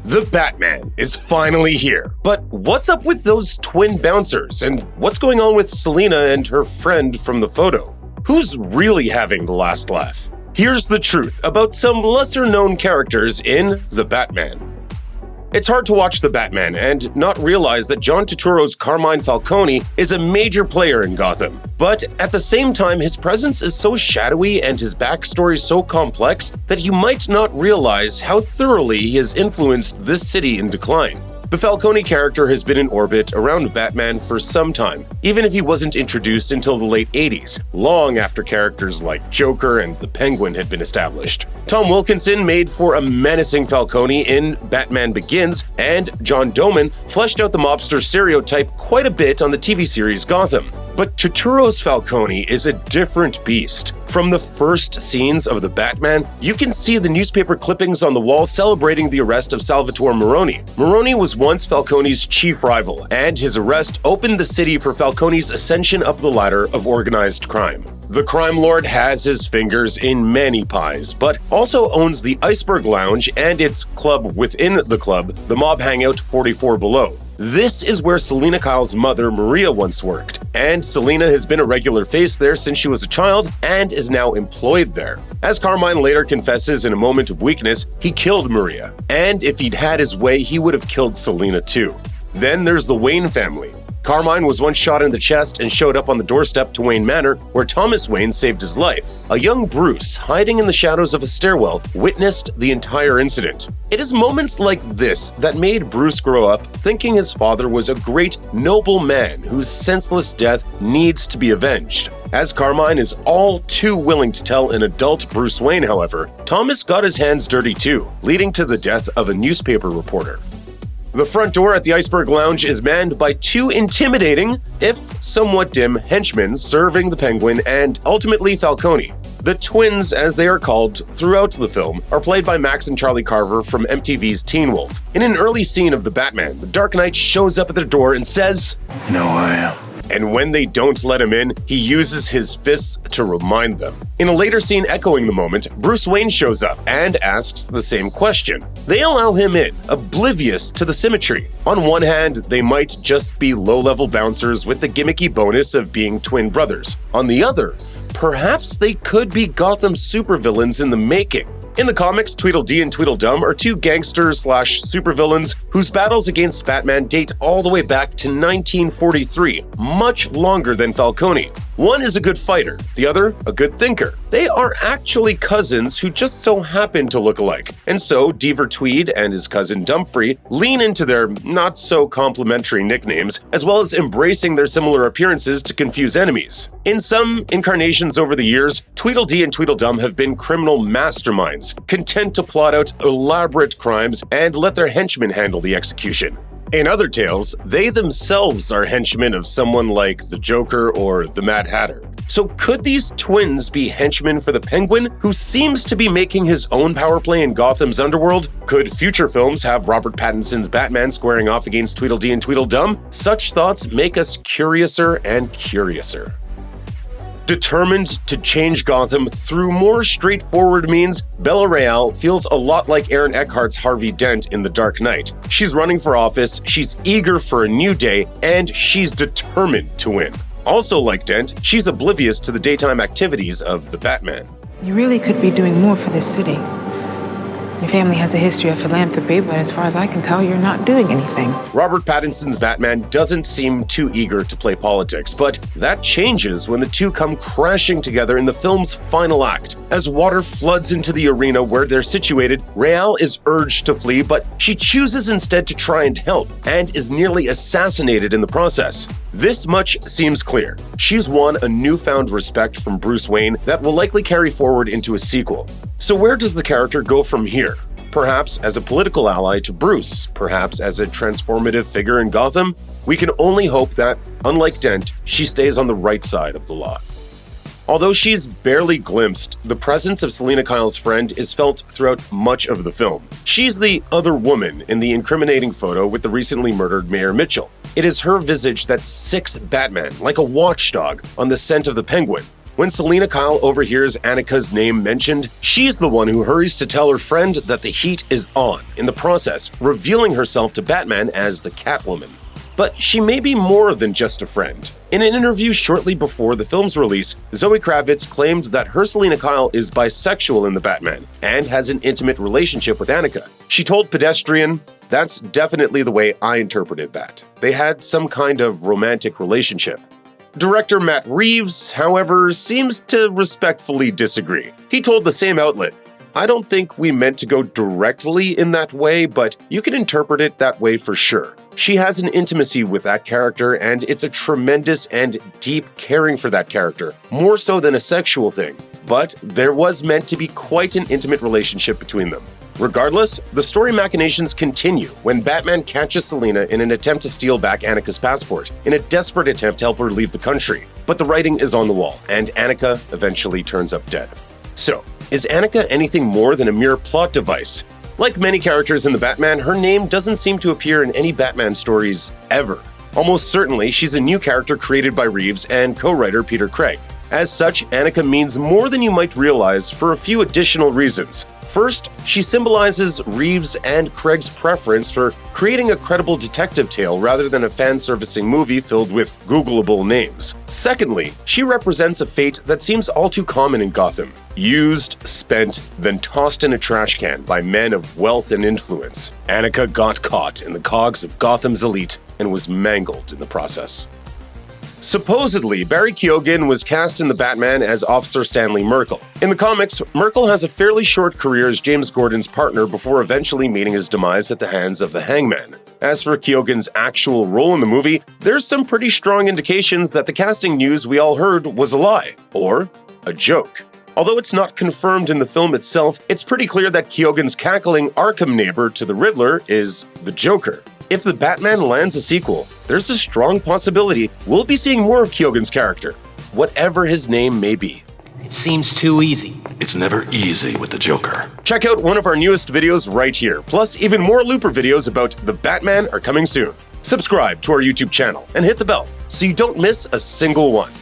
The Batman is finally here. But what's up with those twin bouncers? And what's going on with Selina and her friend from the photo? Who's really having the last laugh? Here's the truth about some lesser-known characters in The Batman. It's hard to watch The Batman and not realize that John Turturro's Carmine Falcone is a major player in Gotham. But at the same time, his presence is so shadowy and his backstory so complex that you might not realize how thoroughly he has influenced this city in decline. The Falcone character has been in orbit around Batman for some time, even if he wasn't introduced until the late 80s, long after characters like Joker and the Penguin had been established. Tom Wilkinson made for a menacing Falcone in Batman Begins, and John Doman fleshed out the mobster stereotype quite a bit on the TV series Gotham. But Turturro's Falcone is a different beast. From the first scenes of The Batman, you can see the newspaper clippings on the wall celebrating the arrest of Salvatore Maroni. Maroni was once Falcone's chief rival, and his arrest opened the city for Falcone's ascension up the ladder of organized crime. The crime lord has his fingers in many pies, but also owns the Iceberg Lounge and its club within the club, the Mob Hangout 44 Below. This is where Selina Kyle's mother, Maria, once worked, and Selina has been a regular face there since she was a child and is now employed there. As Carmine later confesses in a moment of weakness, he killed Maria, and if he'd had his way, he would have killed Selina too. Then there's the Wayne family. Carmine was once shot in the chest and showed up on the doorstep to Wayne Manor, where Thomas Wayne saved his life. A young Bruce, hiding in the shadows of a stairwell, witnessed the entire incident. It is moments like this that made Bruce grow up thinking his father was a great, noble man whose senseless death needs to be avenged. As Carmine is all too willing to tell an adult Bruce Wayne, however, Thomas got his hands dirty too, leading to the death of a newspaper reporter. The front door at the Iceberg Lounge is manned by two intimidating, if somewhat dim, henchmen serving the Penguin and ultimately Falcone. The twins, as they are called throughout the film, are played by Max and Charlie Carver from MTV's Teen Wolf. In an early scene of The Batman, the Dark Knight shows up at their door and says, "You know who I am." And when they don't let him in, he uses his fists to remind them. In a later scene echoing the moment, Bruce Wayne shows up and asks the same question. They allow him in, oblivious to the symmetry. On one hand, they might just be low-level bouncers with the gimmicky bonus of being twin brothers. On the other, perhaps they could be Gotham supervillains in the making. In the comics, Tweedledee and Tweedledum are two gangsters/supervillains whose battles against Batman date all the way back to 1943, much longer than Falcone. One is a good fighter, the other a good thinker. They are actually cousins who just so happen to look alike, and so Deaver Tweed and his cousin Dumfrey lean into their not-so-complimentary nicknames, as well as embracing their similar appearances to confuse enemies. In some incarnations over the years, Tweedledee and Tweedledum have been criminal masterminds, content to plot out elaborate crimes and let their henchmen handle the execution. In other tales, they themselves are henchmen of someone like the Joker or the Mad Hatter. So could these twins be henchmen for the Penguin, who seems to be making his own power play in Gotham's underworld? Could future films have Robert Pattinson's Batman squaring off against Tweedledee and Tweedledum? Such thoughts make us curiouser and curiouser. Determined to change Gotham through more straightforward means, Bella Reál feels a lot like Aaron Eckhart's Harvey Dent in The Dark Knight. She's running for office, she's eager for a new day, and she's determined to win. Also like Dent, she's oblivious to the daytime activities of the Batman. You really could be doing more for this city. Your family has a history of philanthropy, but as far as I can tell, you're not doing anything. Robert Pattinson's Batman doesn't seem too eager to play politics, but that changes when the two come crashing together in the film's final act. As water floods into the arena where they're situated, Reál is urged to flee, but she chooses instead to try and help, and is nearly assassinated in the process. This much seems clear. She's won a newfound respect from Bruce Wayne that will likely carry forward into a sequel. So where does the character go from here? Perhaps as a political ally to Bruce, perhaps as a transformative figure in Gotham? We can only hope that, unlike Dent, she stays on the right side of the law. Although she's barely glimpsed, the presence of Selina Kyle's friend is felt throughout much of the film. She's the other woman in the incriminating photo with the recently murdered Mayor Mitchell. It is her visage that sicks Batman like a watchdog on the scent of the Penguin. When Selina Kyle overhears Anika's name mentioned, she's the one who hurries to tell her friend that the heat is on, in the process revealing herself to Batman as the Catwoman. But she may be more than just a friend. In an interview shortly before the film's release, Zoe Kravitz claimed that her Selina Kyle is bisexual in The Batman and has an intimate relationship with Anika. She told Pedestrian, "That's definitely the way I interpreted that. They had some kind of romantic relationship." Director Matt Reeves, however, seems to respectfully disagree. He told the same outlet, "I don't think we meant to go directly in that way, but you can interpret it that way for sure. She has an intimacy with that character, and it's a tremendous and deep caring for that character, more so than a sexual thing. But there was meant to be quite an intimate relationship between them." Regardless, the story machinations continue when Batman catches Selina in an attempt to steal back Anika's passport, in a desperate attempt to help her leave the country. But the writing is on the wall, and Anika eventually turns up dead. So, is Anika anything more than a mere plot device? Like many characters in The Batman, her name doesn't seem to appear in any Batman stories ever. Almost certainly, she's a new character created by Reeves and co-writer Peter Craig. As such, Anika means more than you might realize for a few additional reasons. First, she symbolizes Reeves and Craig's preference for creating a credible detective tale rather than a fan-servicing movie filled with Googleable names. Secondly, she represents a fate that seems all too common in Gotham. Used, spent, then tossed in a trash can by men of wealth and influence. Anika got caught in the cogs of Gotham's elite and was mangled in the process. Supposedly, Barry Keoghan was cast in The Batman as Officer Stanley Merkel. In the comics, Merkel has a fairly short career as James Gordon's partner before eventually meeting his demise at the hands of the Hangman. As for Keoghan's actual role in the movie, there's some pretty strong indications that the casting news we all heard was a lie, or a joke. Although it's not confirmed in the film itself, it's pretty clear that Keoghan's cackling Arkham neighbor to the Riddler is the Joker. If The Batman lands a sequel, there's a strong possibility we'll be seeing more of Keoghan's character, whatever his name may be. It seems too easy. It's never easy with the Joker. Check out one of our newest videos right here. Plus, even more Looper videos about The Batman are coming soon. Subscribe to our YouTube channel and hit the bell so you don't miss a single one.